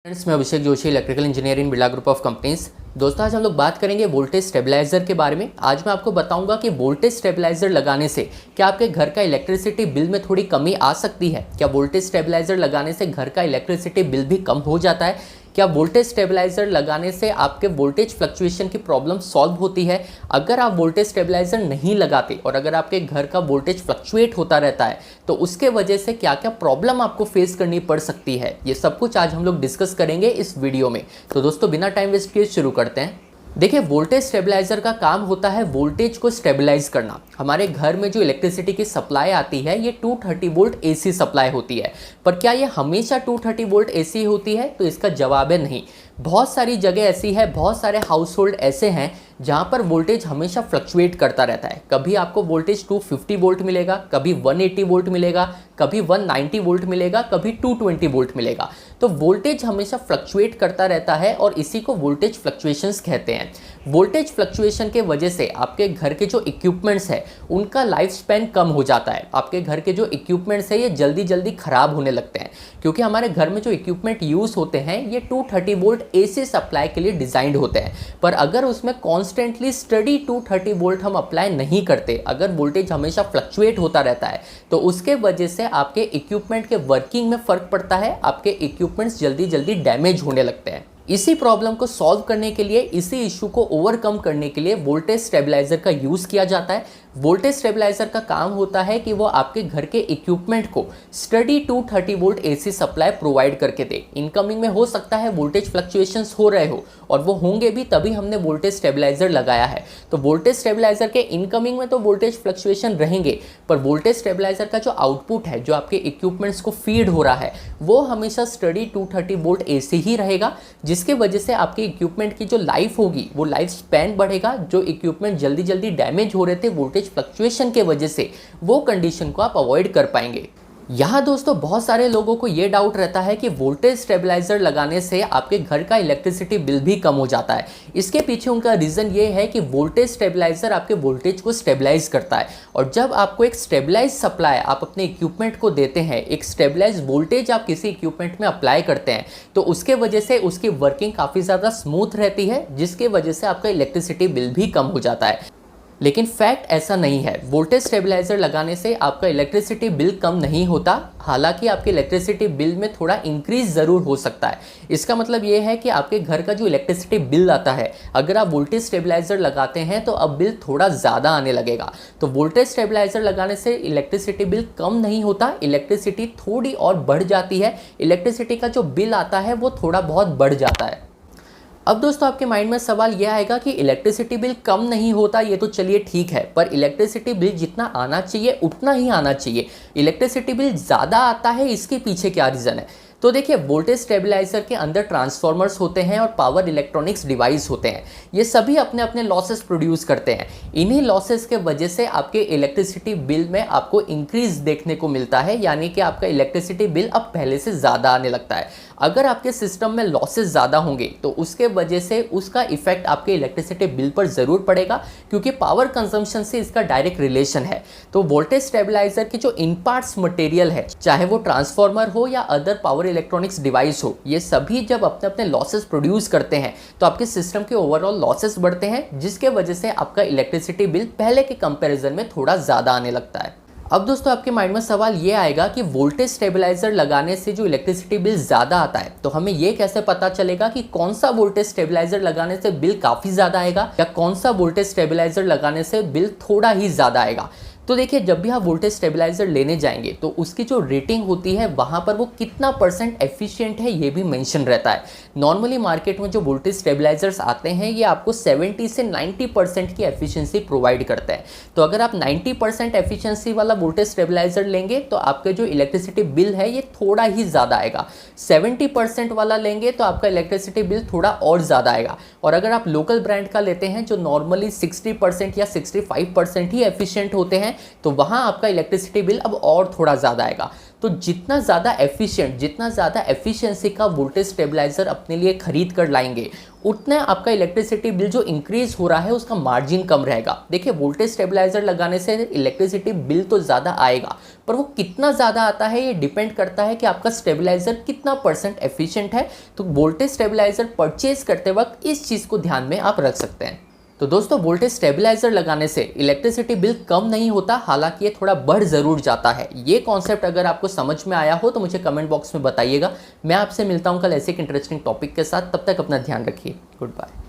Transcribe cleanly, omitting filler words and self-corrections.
Friends, मैं Abhishek Joshi, electrical engineer in Birla group of companies. दोस्तों, आज हम लोग बात करेंगे वोल्टेज स्टेबलाइजर के बारे में। आज मैं आपको बताऊंगा कि वोल्टेज स्टेबलाइजर लगाने से क्या आपके घर का इलेक्ट्रिसिटी बिल में थोड़ी कमी आ सकती है। क्या वोल्टेज स्टेबलाइजर लगाने से घर का इलेक्ट्रिसिटी बिल भी कम हो जाता है। क्या वोल्टेज स्टेबलाइजर लगाने से आपके वोल्टेज फ्लक्चुएशन की प्रॉब्लम सॉल्व होती है। अगर आप वोल्टेज स्टेबलाइजर नहीं लगाते और अगर आपके घर का वोल्टेज फ्लक्चुएट होता रहता है तो उसके वजह से क्या क्या प्रॉब्लम आपको फेस करनी पड़ सकती है, ये सब कुछ आज हम लोग डिस्कस करेंगे इस वीडियो में। तो दोस्तों, बिना टाइम वेस्ट किए शुरू करते हैं। देखिए, वोल्टेज स्टेबलाइजर का काम होता है वोल्टेज को स्टेबलाइज करना। हमारे घर में जो इलेक्ट्रिसिटी की सप्लाई आती है ये 230 वोल्ट एसी सप्लाई होती है। पर क्या ये हमेशा 230 वोल्ट एसी होती है? तो इसका जवाब है नहीं। बहुत सारी जगह ऐसी है, बहुत सारे हाउस होल्ड ऐसे हैं जहाँ पर वोल्टेज हमेशा फ्लक्चुएट करता रहता है। कभी आपको वोल्टेज 250 वोल्ट मिलेगा, कभी 180 वोल्ट मिलेगा, कभी 190 वोल्ट मिलेगा, कभी 220 वोल्ट मिलेगा। तो वोल्टेज हमेशा फ्लक्चुएट करता रहता है और इसी को वोल्टेज फ्लक्चुएशंस कहते हैं। वोल्टेज फ्लक्चुएशन के वजह से आपके घर के जो इक्विपमेंट्स हैं उनका लाइफ स्पैन कम हो जाता है। आपके घर के जो इक्विपमेंट्स हैं ये जल्दी जल्दी ख़राब होने लगते हैं, क्योंकि हमारे घर में जो इक्विपमेंट यूज़ होते हैं ये 230 वोल्ट एसी सप्लाई के लिए डिज़ाइंड होते हैं। पर अगर उसमें कॉन्स्टेंटली स्टडी 230 वोल्ट हम अप्लाई नहीं करते, अगर वोल्टेज हमेशा फ्लक्चुएट होता रहता है तो उसके वजह से आपके इक्विपमेंट के वर्किंग में फ़र्क पड़ता है। आपके इक्विपमेंट्स जल्दी जल्दी डैमेज होने लगते हैं। इसी प्रॉब्लम को सॉल्व करने के लिए, इसी इशू को ओवरकम करने के लिए वोल्टेज स्टेबलाइजर का यूज़ किया जाता है। वोल्टेज स्टेबलाइजर का काम होता है कि वो आपके घर के इक्विपमेंट को study 230 volt AC supply provide करके दे। इनकमिंग में हो सकता है वोल्टेज फ्लक्चुएशंस हो रहे हो और वो होंगे भी, तभी हमने वोल्टेज स्टेबलाइजर लगाया है। तो वोल्टेज स्टेबलाइजर के इनकमिंग में तो वोल्टेज फ्लक्चुएशन रहेंगे, पर वोल्टेज स्टेबलाइजर का जो आउटपुट है, जो आपके इक्विपमेंट्स को फीड हो रहा है, वो हमेशा स्टडी 230 वोल्ट एसी ही रहेगा, जिसके वजह से आपके इक्विपमेंट की जो लाइफ होगी वो लाइफ स्पैन बढ़ेगा। जो इक्विपमेंट जल्दी जल्दी डैमेज हो रहे थे वोल्टेज फ्लक्चुएशन के वजह से, वो कंडीशन को आप अवॉइड कर पाएंगे। यहाँ दोस्तों, बहुत सारे लोगों को ये डाउट रहता है कि वोल्टेज स्टेबलाइजर लगाने से आपके घर का इलेक्ट्रिसिटी बिल भी कम हो जाता है। इसके पीछे उनका रीज़न ये है कि वोल्टेज स्टेबलाइजर आपके वोल्टेज को स्टेबलाइज करता है, और जब आपको एक स्टेबलाइज सप्लाई आप अपने इक्विपमेंट को देते हैं, एक स्टेबलाइज वोल्टेज आप किसी इक्विपमेंट में अप्लाई करते हैं, तो उसके वजह से उसकी वर्किंग काफ़ी ज़्यादा स्मूथ रहती है, जिसके वजह से आपका इलेक्ट्रिसिटी बिल भी कम हो जाता है। लेकिन फैक्ट ऐसा नहीं है। वोल्टेज स्टेबलाइजर लगाने से आपका इलेक्ट्रिसिटी बिल कम नहीं होता। हालांकि आपके इलेक्ट्रिसिटी बिल में थोड़ा इंक्रीज ज़रूर हो सकता है। इसका मतलब ये है कि आपके घर का जो इलेक्ट्रिसिटी बिल आता है, अगर आप वोल्टेज स्टेबलाइजर लगाते हैं तो अब बिल थोड़ा ज़्यादा आने लगेगा। तो वोल्टेज स्टेबलाइजर लगाने से इलेक्ट्रिसिटी बिल कम नहीं होता, इलेक्ट्रिसिटी थोड़ी और बढ़ जाती है। इलेक्ट्रिसिटी का जो बिल आता है वो थोड़ा बहुत बढ़ जाता है। अब दोस्तों, आपके माइंड में सवाल यह आएगा कि इलेक्ट्रिसिटी बिल कम नहीं होता, ये तो चलिए ठीक है, पर इलेक्ट्रिसिटी बिल जितना आना चाहिए उतना ही आना चाहिए। इलेक्ट्रिसिटी बिल ज़्यादा आता है, इसके पीछे क्या रीज़न है? तो देखिए, वोल्टेज स्टेबलाइजर के अंदर ट्रांसफार्मर्स होते हैं और पावर इलेक्ट्रॉनिक्स डिवाइस होते हैं। ये सभी अपने अपने लॉसेस प्रोड्यूस करते हैं। इन्हीं लॉसेस के वजह से आपके इलेक्ट्रिसिटी बिल में आपको इंक्रीज देखने को मिलता है, यानी कि आपका इलेक्ट्रिसिटी बिल अब पहले से ज़्यादा आने लगता है। अगर आपके सिस्टम में लॉसेस ज़्यादा होंगे तो उसके वजह से उसका इफेक्ट आपके इलेक्ट्रिसिटी बिल पर ज़रूर पड़ेगा, क्योंकि पावर कंजम्पशन से इसका डायरेक्ट रिलेशन है। तो वोल्टेज स्टेबलाइजर की जो इन पार्ट्स मटेरियल है, चाहे वो ट्रांसफार्मर हो या अदर पावर इलेक्ट्रॉनिक्स डिवाइस हो, ये सभी जब अपने अपने लॉसेस प्रोड्यूस करते हैं तो आपके सिस्टम के ओवरऑल लॉसेस बढ़ते हैं, जिसके वजह से आपका इलेक्ट्रिसिटी बिल पहले के कंपैरिजन में थोड़ा ज़्यादा आने लगता है। अब दोस्तों, आपके माइंड में सवाल ये आएगा कि वोल्टेज स्टेबलाइजर लगाने से जो इलेक्ट्रिसिटी बिल ज़्यादा आता है, तो हमें ये कैसे पता चलेगा कि कौन सा वोल्टेज स्टेबलाइजर लगाने से बिल काफ़ी ज़्यादा आएगा या कौन सा वोल्टेज स्टेबलाइजर लगाने से बिल थोड़ा ही ज़्यादा आएगा? तो देखिए, जब भी आप वोल्टेज स्टेबलाइजर लेने जाएंगे तो उसकी जो रेटिंग होती है वहाँ पर वो कितना % एफिशिएंट है ये भी मेंशन रहता है। नॉर्मली मार्केट में जो वोल्टेज स्टेबलाइजर्स आते हैं ये आपको 70 से 90% की एफिशिएंसी प्रोवाइड करते हैं। तो अगर आप 90% एफिशिएंसी वाला वोल्टेज स्टेबलाइजर लेंगे तो आपका जो इलेक्ट्रिसिटी बिल है ये थोड़ा ही ज़्यादा आएगा। 70% वाला लेंगे तो आपका इलेक्ट्रिसिटी बिल थोड़ा और ज़्यादा आएगा। और अगर आप लोकल ब्रांड का लेते हैं जो नॉर्मली 60% या 65% ही एफिशिएंट होते हैं, तो वहाँ आपका इलेक्ट्रिसिटी बिल अब और थोड़ा ज़्यादा आएगा। तो जितना ज़्यादा एफिशिएंट, जितना ज़्यादा एफिशिएंसी का वोल्टेज स्टेबलाइज़र अपने लिए खरीद कर लाएंगे, उतना आपका इलेक्ट्रिसिटी बिल जो इंक्रीज हो रहा है उसका मार्जिन कम रहेगा। देखिए, वोल्टेज स्टेबलाइज़र लगाने से इलेक्ट्रिसिटी बिल तो ज़्यादा आएगा, पर वो कितना ज़्यादा आता है ये डिपेंड करता है कि आपका स्टेबलाइज़र कितना % एफिशिएंट है। तो वोल्टेज स्टेबलाइज़र परचेज करते वक्त इस चीज़ को ध्यान में आप रख सकते हैं। तो दोस्तों, वोल्टेज स्टेबलाइजर लगाने से इलेक्ट्रिसिटी बिल कम नहीं होता, हालांकि ये थोड़ा बढ़ ज़रूर जाता है। ये कॉन्सेप्ट अगर आपको समझ में आया हो तो मुझे कमेंट बॉक्स में बताइएगा। मैं आपसे मिलता हूँ कल ऐसे एक इंटरेस्टिंग टॉपिक के साथ। तब तक अपना ध्यान रखिए। Good bye.